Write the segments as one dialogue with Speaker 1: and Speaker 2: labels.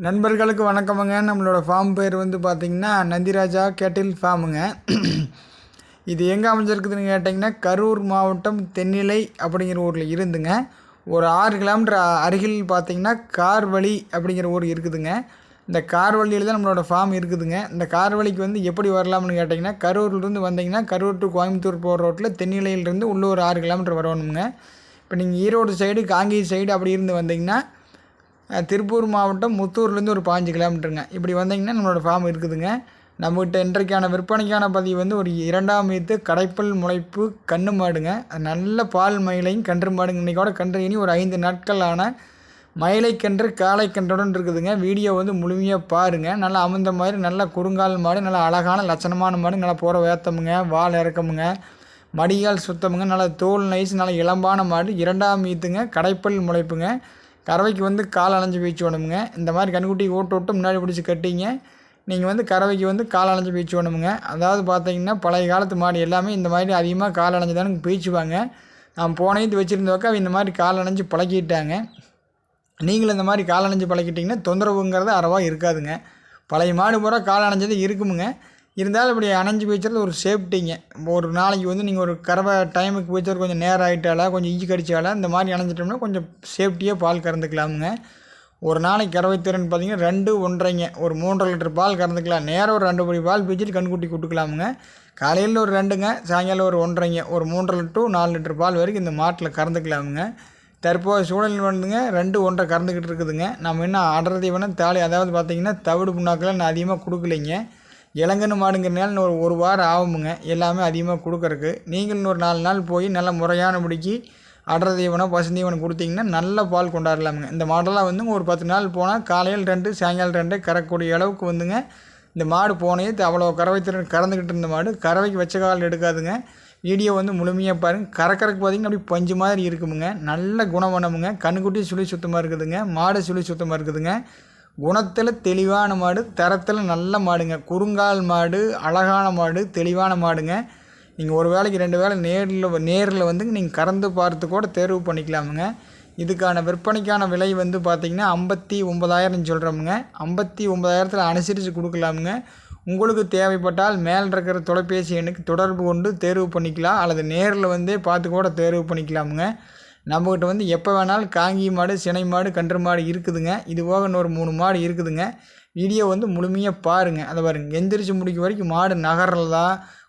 Speaker 1: நண்பர்களுக்கு வணக்கமுங்க. நம்மளோட ஃபார்ம் பேர் வந்து பார்த்திங்கன்னா நந்திராஜா கேட்டில் ஃபார்முங்க. இது எங்கே அமைஞ்சிருக்குதுன்னு கேட்டிங்கன்னா கரூர் மாவட்டம் தென்னிலை அப்படிங்கிற ஊரில் இருந்துங்க ஒரு 6 கிலோமீட்டர் அருகில் பார்த்திங்கன்னா கார்வழி அப்படிங்கிற ஊர் இருக்குதுங்க. இந்த கார்வழியில் தான் நம்மளோட ஃபார்ம் இருக்குதுங்க. இந்த கார்வழிக்கு வந்து எப்படி வரலாம்னு கேட்டிங்கன்னா கரூர்லேருந்து வந்தீங்கன்னா கரூர் டு கோயம்புத்தூர் போகிற ரோட்டில் தென்னிலையிலேருந்து உள்ள ஒரு 6 கிலோமீட்டர் வரணுங்க. இப்போ நீங்கள் ஈரோடு சைடு காங்கேயம் சைடு அப்படி இருந்து வந்தீங்கன்னா திருப்பூர் மாவட்டம் முத்தூர்லேருந்து ஒரு 15 கிலோமீட்டருங்க. இப்படி வந்தீங்கன்னா நம்மளோட ஃபார்ம் இருக்குதுங்க. நம்மகிட்ட இன்றைக்கான விற்பனைக்கான பதிவு வந்து ஒரு 2ஆம் ஈத்து கடைப்பல் முளைப்பு கன்று மாடுங்க. நல்ல பால் மயிலையும் கன்று மாடுங்க. இன்றைக்கோட கன்று இனி ஒரு 5 நாட்கள் ஆன மயிலைக்கன்று காளைக்கன்றுடன் இருக்குதுங்க. வீடியோ வந்து முழுமையாக பாருங்கள். நல்லா அமர்ந்த மாதிரி நல்லா குறுங்கால் மாடு, நல்லா அழகான லட்சணமான மாடு, நல்லா போகிற வேத்தமுங்க, வால் இறக்கமுங்க, மடிகால் சுத்தமுங்க, நல்லா தோல் நைஸ், நல்லா இளம்பான மாடு. 2ஆம் ஈத்துங்க கடைப்பல் முளைப்புங்க. கறவைக்கு வந்து கால் அலைஞ்சு பீச்சு வேணுமுங்க. இந்த மாதிரி கன்றுக்குட்டி ஓட்டு முன்னாடி பிடிச்சி கட்டிங்க நீங்கள் வந்து கறவைக்கு வந்து கால் அலைஞ்சு பீச்சு வேணுமுங்க. அதாவது பார்த்தீங்கன்னா பழைய காலத்து மாடு எல்லாமே இந்த மாதிரி அதிகமாக கால் அலைஞ்சு தானே பீச்சுவாங்க. நான் போனது வச்சுருந்தோக்கா இந்த மாதிரி கால் அலைஞ்சு பழக்கிட்டாங்க. நீங்களும் இந்த மாதிரி கால் அலைஞ்சு பழக்கிட்டிங்கன்னா தொந்தரவுங்கிறது அறவா இருக்காதுங்க. பழைய மாடு பூரா கால் அலைஞ்சது இருக்குமுங்க. இருந்தாலும் இப்படி அணைஞ்சு போய்ச்சறது ஒரு சேஃப்டிங்க. ஒரு நாளைக்கு வந்து நீங்கள் ஒரு கறவை டைமுக்கு போய்ச்சது கொஞ்சம் நேரம் ஆகிட்டாலா கொஞ்சம் இஞ்சி கடிச்சாலா இந்த மாதிரி அணைஞ்சிட்டோம்னா கொஞ்சம் சேஃப்டியாக பால் கறந்துக்கலாமுங்க. ஒரு நாளைக்கு கறவை திறன் பார்த்திங்கன்னா 2 1.5 ஒரு 3 லிட்டர் பால் கறந்துக்கலாம். நேரம் ஒரு 2 படி பால் பீச்சிட்டு கண்குட்டி கொடுக்கலாமுங்க. காலையில் ஒரு 2ங்க, சாயங்காலம் ஒரு 1.5 ஒரு 3 லிட்டர் டு 4 லிட்டர் பால் வரைக்கும் இந்த மாட்டில் கறந்துக்கலாமுங்க. தற்போது சூழல் வந்துங்க 2 1.5 கறந்துக்கிட்டு இருக்குதுங்க. நம்ம இன்னும் அடர் தீவனம் தாலி அதாவது பார்த்திங்கன்னா தவிடு புண்ணாக்கெல்லாம் நான் அதிகமாக கொடுக்கலைங்க. இளங்கன்று மாடுங்கிறனால ஒரு வாரம் ஆகுமுங்க எல்லாமே அதிகமாக கொடுக்கறக்கு. நீங்கள் இன்னொரு 4 நாள் போய் நல்ல முறையான முடிக்கு அடர் தீவனம் பசுந்தீவனம் கொடுத்தீங்கன்னா நல்ல பால் கொண்டாடலாமுங்க. இந்த மாடெல்லாம் வந்துங்க ஒரு 10 நாள் போனால் காலையில் 2 சாயங்காலம் 2 கறக்கக்கூடிய அளவுக்கு வந்துங்க இந்த மாடு போனே அவ்வளோ கறவை திறன் கறந்துக்கிட்டு இருந்த மாடு கறவைக்கு வச்ச கால் எடுக்காதுங்க. வீடியோ வந்து முழுமையாக பாருங்கள். கறக்கறக்கு பார்த்திங்கன்னா அப்படி பஞ்சு மாதிரி இருக்குமுங்க. நல்ல குணவனமுங்க. கண்ணுக்குட்டி சுழி சுத்தமாக இருக்குதுங்க. மாடு சுழி சுத்தமாக இருக்குதுங்க. குணத்தில் தெளிவான மாடு, தரத்தில் நல்ல மாடுங்க. குறுங்கால் மாடு, அழகான மாடு, தெளிவான மாடுங்க. நீங்கள் ஒரு வேளைக்கு 2 வேளை நேரில் வந்துங்க நீங்கள் கறந்து பார்த்து கூட தேர்வு பண்ணிக்கலாமுங்க. இதுக்கான விற்பனைக்கான விலை வந்து பார்த்திங்கன்னா 59,000 சொல்கிறோமுங்க. 59,000 அனுசரித்து கொடுக்கலாமுங்க. உங்களுக்கு தேவைப்பட்டால் மேல் இருக்கிற தொலைபேசி எண்ணுக்கு தொடர்பு கொண்டு தேர்வு பண்ணிக்கலாம். அல்லது நேரில் வந்தே பார்த்து கூட தேர்வு பண்ணிக்கலாமுங்க. நம்மக்கிட்ட வந்து எப்போ வேணாலும் காங்கி மாடு, சினை மாடு, கன்று மாடு இருக்குதுங்க. இது போக இன்னொரு 3 மாடு இருக்குதுங்க. வீடியோ வந்து முழுமையாக பாருங்கள். அதை பாருங்கள். எந்திரிச்சு முடிக்க வரைக்கும் மாடு நகர்றதா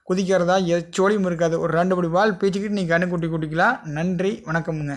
Speaker 1: குதிக்கிறதா எச்சோடியும் இருக்காது. ஒரு 2 படி பால் பீச்சிக்கிட்டு நீங்கள் கண்ணுக்குட்டி குட்டிக்கலாம். நன்றி, வணக்கமுங்க.